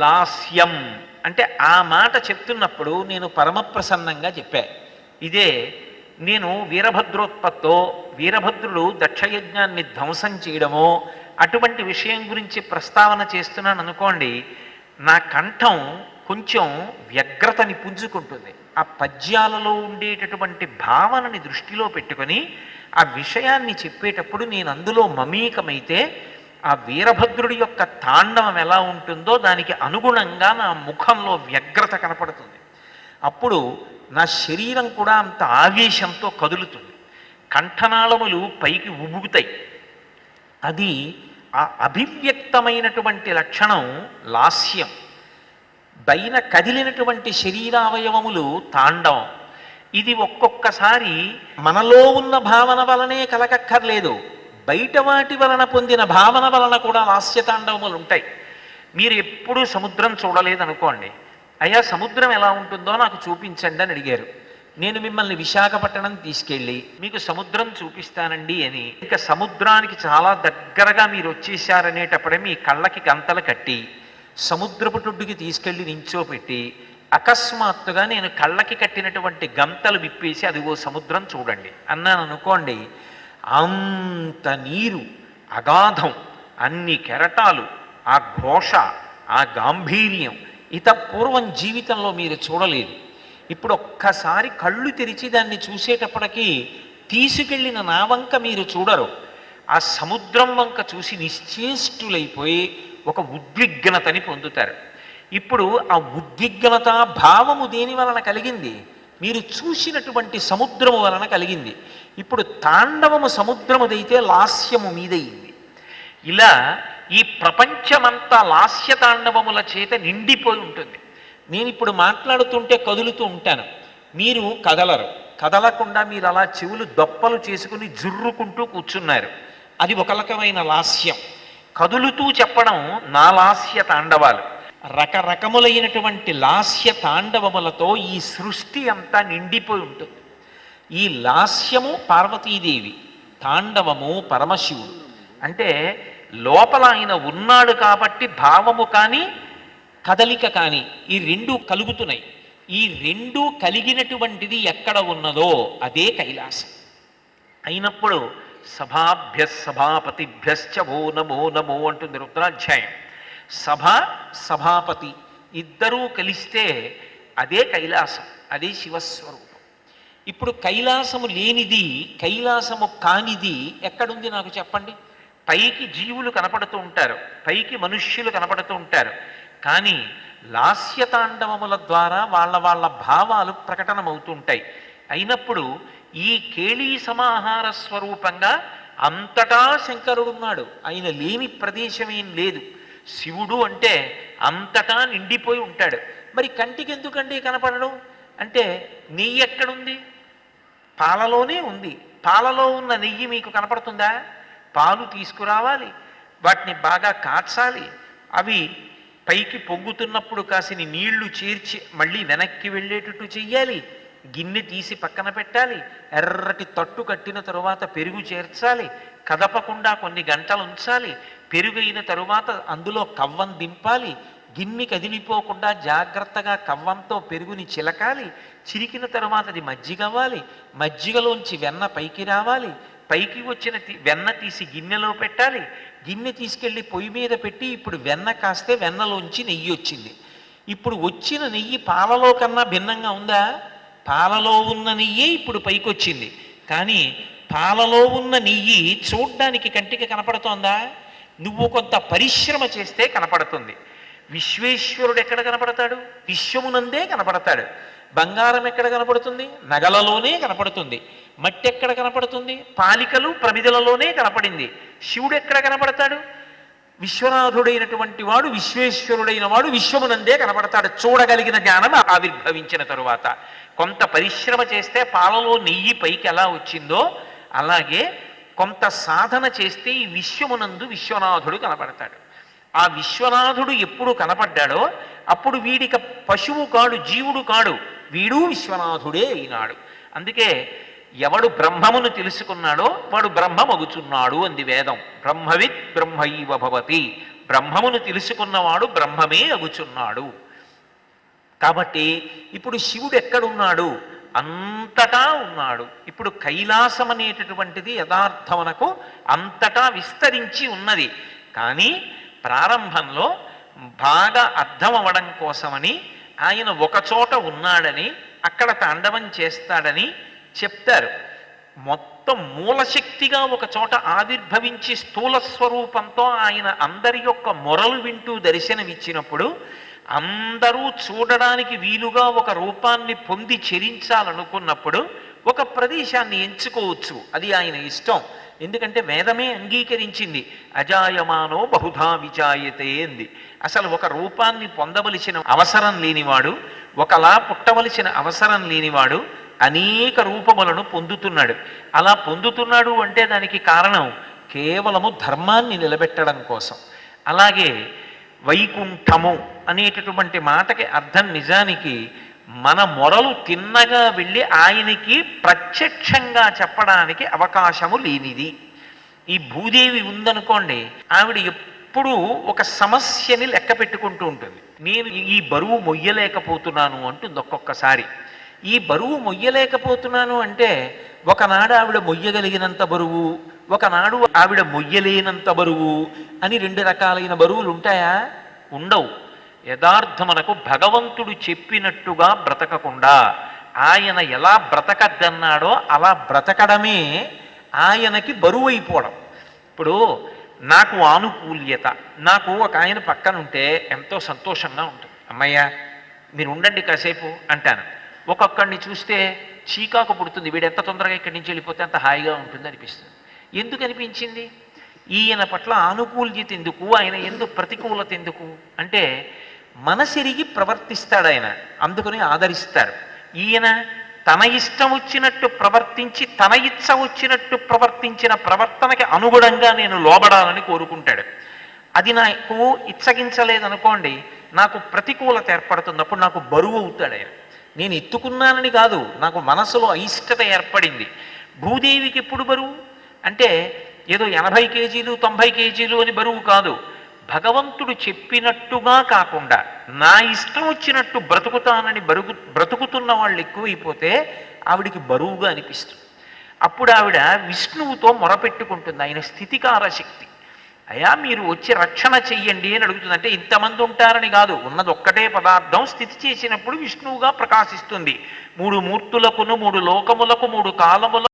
లాస్యం అంటే ఆ మాట చెప్తున్నప్పుడు నేను పరమప్రసన్నంగా చెప్పా. ఇదే నేను వీరభద్రోత్పత్తో వీరభద్రుడు దక్షయజ్ఞాన్ని ధ్వంసం చేయడమో అటువంటి విషయం గురించి ప్రస్తావన చేస్తున్నాను అనుకోండి, నా కంఠం కొంచెం వ్యగ్రతని పుంజుకుంటుంది. ఆ పద్యాలలో ఉండేటటువంటి భావనని దృష్టిలో పెట్టుకొని ఆ విషయాన్ని చెప్పేటప్పుడు నేను అందులో మమేకమైతే ఆ వీరభద్రుడి యొక్క తాండవం ఎలా ఉంటుందో దానికి అనుగుణంగా నా ముఖంలో వ్యగ్రత కనపడుతుంది. అప్పుడు నా శరీరం కూడా అంత ఆవేశంతో కదులుతుంది, కంఠనాళములు పైకి ఉబుకుతాయి. అది ఆ అభివ్యక్తమైనటువంటి లక్షణం లాస్యం. పైన కదిలినటువంటి శరీరావయవములు తాండవం. ఇది ఒక్కొక్కసారి మనలో ఉన్న భావన వలనే కలగక్కర్లేదు, బయట వాటి వలన పొందిన భావన వలన కూడా లాస్యతాండవములు ఉంటాయి. మీరు ఎప్పుడూ సముద్రం చూడలేదనుకోండి, అయ్యా సముద్రం ఎలా ఉంటుందో నాకు చూపించండి అని అడిగారు. నేను మిమ్మల్ని విశాఖపట్నం తీసుకెళ్ళి మీకు సముద్రం చూపిస్తానండి అని, ఇంకా సముద్రానికి చాలా దగ్గరగా మీరు వచ్చేసారనేటప్పుడే మీ కళ్ళకి గంతలు కట్టి సముద్రపుటుడికి తీసుకెళ్ళి నించోపెట్టి అకస్మాత్తుగా నేను కళ్ళకి కట్టినటువంటి గంతలు విప్పేసి అదిగో సముద్రం చూడండి అన్నాను అనుకోండి, అంత నీరు, అగాధం, అన్ని కెరటాలు, ఆ ఘోష, ఆ గాంభీర్యం పూర్వం జీవితంలో మీరు చూడలేదు. ఇప్పుడు ఒక్కసారి కళ్ళు తెరిచి దాన్ని చూసేటప్పటికీ తీసుకెళ్ళిన నా వంక మీరు చూడరు, ఆ సముద్రం వంక చూసి నిశ్చేష్టులైపోయి ఒక ఉద్విగ్నతని పొందుతారు. ఇప్పుడు ఆ ఉద్విగ్నత భావము దేని వలన కలిగింది? మీరు చూసినటువంటి సముద్రము వలన కలిగింది. ఇప్పుడు తాండవము సముద్రముదైతే లాస్యము మీదయింది. ఇలా ఈ ప్రపంచమంతా లాస్య తాండవముల చేత నిండిపోయి ఉంటుంది. నేను ఇప్పుడు మాట్లాడుతుంటే కదులుతూ ఉంటాను, మీరు కదలరు. కదలకుండా మీరు అలా చెవులు దొప్పలు చేసుకుని జుర్రుకుంటూ కూర్చున్నారు, అది ఒక రకమైన లాస్యం. కదులుతూ చెప్పడం నా లాస్య తాండవాలు. రకరకములైనటువంటి లాస్య తాండవములతో ఈ సృష్టి అంతా నిండిపోయి ఉంటుంది. ఈ లాస్యము పార్వతీదేవి, తాండవము పరమశివుడు. అంటే లోపల ఆయన ఉన్నాడు కాబట్టి భావము కానీ కదలిక కానీ ఈ రెండు కలుగుతున్నాయి. ఈ రెండు కలిగినటువంటిది ఎక్కడ ఉన్నదో అదే కైలాసం అయినప్పుడు సభాభ్య సభాపతిభ్యశ్చ ఓ నమో నమో అంటుంది రుద్రాధ్యాయం. సభ సభాపతి ఇద్దరూ కలిస్తే అదే కైలాసం, అదే శివస్వరూపం. ఇప్పుడు కైలాసము లేనిది, కైలాసము కానిది ఎక్కడుంది నాకు చెప్పండి? పైకి జీవులు కనపడుతూ ఉంటారు, పైకి మనుష్యులు కనపడుతూ ఉంటారు, కానీ లాస్యతాండవముల ద్వారా వాళ్ళ వాళ్ళ భావాలు ప్రకటనమవుతూ ఉంటాయి. అయినప్పుడు ఈ కేళీ సమాహార స్వరూపంగా అంతటా శంకరుడున్నాడు, ఆయన లేని ప్రదేశమేం లేదు. శివుడు అంటే అంతటా నిండిపోయి ఉంటాడు. మరి కంటికి ఎందుకండి కనపడడం అంటే నెయ్యి ఎక్కడుంది? పాలలోనే ఉంది. పాలలో ఉన్న నెయ్యి మీకు కనపడుతుందా? పాలు తీసుకురావాలి, వాటిని బాగా కాచాలి, అవి పైకి పొంగుతున్నప్పుడు కాసిని నీళ్లు చేర్చి మళ్ళీ వెనక్కి వెళ్ళేటట్టు చెయ్యాలి, గిన్నె తీసి పక్కన పెట్టాలి, ఎర్రటి తట్టు కట్టిన తరువాత పెరుగు చేర్చాలి, కదపకుండా కొన్ని గంటలు ఉంచాలి, పెరుగు అయిన తరువాత అందులో కవ్వం దింపాలి, గిన్నె కదిలిపోకుండా జాగ్రత్తగా కవ్వంతో పెరుగుని చిలకాలి, చిరికిన తరువాత అది మజ్జిగవ్వాలి, మజ్జిగలోంచి వెన్న పైకి రావాలి, పైకి వచ్చిన వెన్న తీసి గిన్నెలో పెట్టాలి, గిన్నె తీసుకెళ్ళి పొయ్యి మీద పెట్టి ఇప్పుడు వెన్న కాస్తే వెన్నలోంచి నెయ్యి వచ్చింది. ఇప్పుడు వచ్చిన నెయ్యి పాలలో కన్నా భిన్నంగా ఉందా? పాలలో ఉన్న నెయ్యి ఇప్పుడు పైకి వచ్చింది, కానీ పాలలో ఉన్న నెయ్యి చూడ్డానికి కంటికి కనపడుతోందా? నువ్వు కొంత పరిశ్రమ చేస్తే కనపడుతుంది. విశ్వేశ్వరుడు ఎక్కడ కనపడతాడు? విశ్వమునందే కనపడతాడు. బంగారం ఎక్కడ కనపడుతుంది? నగలలోనే కనపడుతుంది. మట్టి ఎక్కడ కనపడుతుంది? పాలికలు ప్రమిదలలోనే కనపడింది. శివుడు ఎక్కడ కనపడతాడు? విశ్వనాథుడైనటువంటి వాడు, విశ్వేశ్వరుడైన వాడు విశ్వమునందే కనపడతాడు. చూడగలిగిన జ్ఞానం ఆవిర్భవించిన తరువాత కొంత పరిశ్రమ చేస్తే పాలలో నెయ్యి పైకి ఎలా వచ్చిందో అలాగే కొంత సాధన చేస్తే ఈ విశ్వమునందు విశ్వనాథుడు కనపడతాడు. ఆ విశ్వనాథుడు ఎప్పుడు కనపడ్డాడో అప్పుడు వీడిక పశువు కాడు, జీవుడు కాడు, వీడు విశ్వనాథుడే అయినాడు. అందుకే ఎవడు బ్రహ్మమును తెలుసుకున్నాడో వాడు బ్రహ్మమగుచున్నాడు అంది వేదం. బ్రహ్మవిత్ బ్రహ్మైవ భవతి. బ్రహ్మమును తెలుసుకున్నవాడు బ్రహ్మమే అగుచున్నాడు. కాబట్టి ఇప్పుడు శివుడు ఎక్కడున్నాడు? అంతటా ఉన్నాడు. ఇప్పుడు కైలాసం అనేటటువంటిది యథార్థమునకు అంతటా విస్తరించి ఉన్నది. కానీ ప్రారంభంలో బాగా అర్థం అవ్వడం కోసమని ఆయన ఒకచోట ఉన్నాడని, అక్కడ తాండవం చేస్తాడని చెప్తారు. మొత్తం మూలశక్తిగా ఒక చోట ఆవిర్భవించి స్థూల స్వరూపంతో ఆయన అందరి యొక్క మొరలు వింటూ దర్శనమిచ్చినప్పుడు అందరూ చూడడానికి వీలుగా ఒక రూపాన్ని పొంది చెరించాలనుకున్నప్పుడు ఒక ప్రదేశాన్ని ఎంచుకోవచ్చు. అది ఆయన ఇష్టం. ఎందుకంటే వేదమే అంగీకరించింది. అజాయమానో బహుధా విజాయతే అంది. అసలు ఒక రూపాన్ని పొందవలసిన అవసరం లేనివాడు, ఒకలా పుట్టవలసిన అవసరం లేనివాడు అనేక రూపములను పొందుతున్నాడు. అలా పొందుతున్నాడు అంటే దానికి కారణం కేవలము ధర్మాన్ని నిలబెట్టడం కోసం. అలాగే వైకుంఠము అనేటటువంటి మాటకి అర్థం నిజానికి మన మొరలు తిన్నగా వెళ్ళి ఆయనకి ప్రత్యక్షంగా చెప్పడానికి అవకాశము లేనిది. ఈ భూదేవి ఉందనుకోండి, ఆవిడ ఎప్పుడూ ఒక సమస్యని లెక్క పెట్టుకుంటూ ఉంటుంది. నేను ఈ బరువు మొయ్యలేకపోతున్నాను అంటుంది ఒక్కొక్కసారి. ఈ బరువు మొయ్యలేకపోతున్నాను అంటే ఒకనాడు ఆవిడ మొయ్యగలిగినంత బరువు, ఒకనాడు ఆవిడ మొయ్యలేనంత బరువు అని రెండు రకాలైన బరువులు ఉంటాయా? ఉండవు. యథార్థమునకు భగవంతుడు చెప్పినట్టుగా బ్రతకకుండా ఆయన ఎలా బ్రతకద్దన్నాడో అలా బ్రతకడమే ఆయనకి బరువు అయిపోవడం. ఇప్పుడు నాకు ఆనుకూల్యత, నాకు ఒక ఆయన పక్కన ఉంటే ఎంతో సంతోషంగా ఉంటుంది. అమ్మయ్య మీరు ఉండండి కాసేపు అంటాను. ఒక్కొక్కడిని చూస్తే చీకాకు పుడుతుంది, వీడు ఎంత తొందరగా ఇక్కడి నుంచి వెళ్ళిపోతే అంత హాయిగా ఉంటుంది అనిపిస్తుంది. ఎందుకు అనిపించింది? ఈయన పట్ల ఆనుకూల్యత ఎందుకు, ఆయన ఎందుకు ప్రతికూలత ఎందుకు అంటే మనసిరిగి ప్రవర్తిస్తాడు ఆయన, అందుకని ఆదరిస్తారు. ఈయన తన ఇష్టం వచ్చినట్టు ప్రవర్తించి తన ఇచ్చ వచ్చినట్టు ప్రవర్తించిన ప్రవర్తనకి అనుగుణంగా నేను లోబడాలని కోరుకుంటాడు. అది నాకు ఇచ్చగించలేదనుకోండి, నాకు ప్రతికూలత ఏర్పడుతుంది. అప్పుడు నాకు బరువు అవుతాడు ఆయన. నేను ఎత్తుకున్నానని కాదు, నాకు మనసులో అయిష్టత ఏర్పడింది. భూదేవికి ఎప్పుడు బరువు అంటే ఏదో 80 కేజీలు 90 కేజీలు అని బరువు కాదు. భగవంతుడు చెప్పినట్టుగా కాకుండా నా ఇష్టం వచ్చినట్టు బ్రతుకుతానని బ్రతుకుతున్న వాళ్ళు ఎక్కువైపోతే ఆవిడికి బరువుగా అనిపిస్తుంది. అప్పుడు ఆవిడ విష్ణువుతో మొరపెట్టుకుంటుంది. ఆయన స్థితికార శక్తి. అయా మీరు వచ్చి రక్షణ చెయ్యండి అని అడుగుతుంది. అంటే ఇంతమంది ఉంటారని కాదు, ఉన్నది ఒక్కటే పదార్థం స్థితి చేసినప్పుడు విష్ణువుగా ప్రకాశిస్తుంది. 3 మూర్తులకును 3 లోకములకు 3 కాలములకు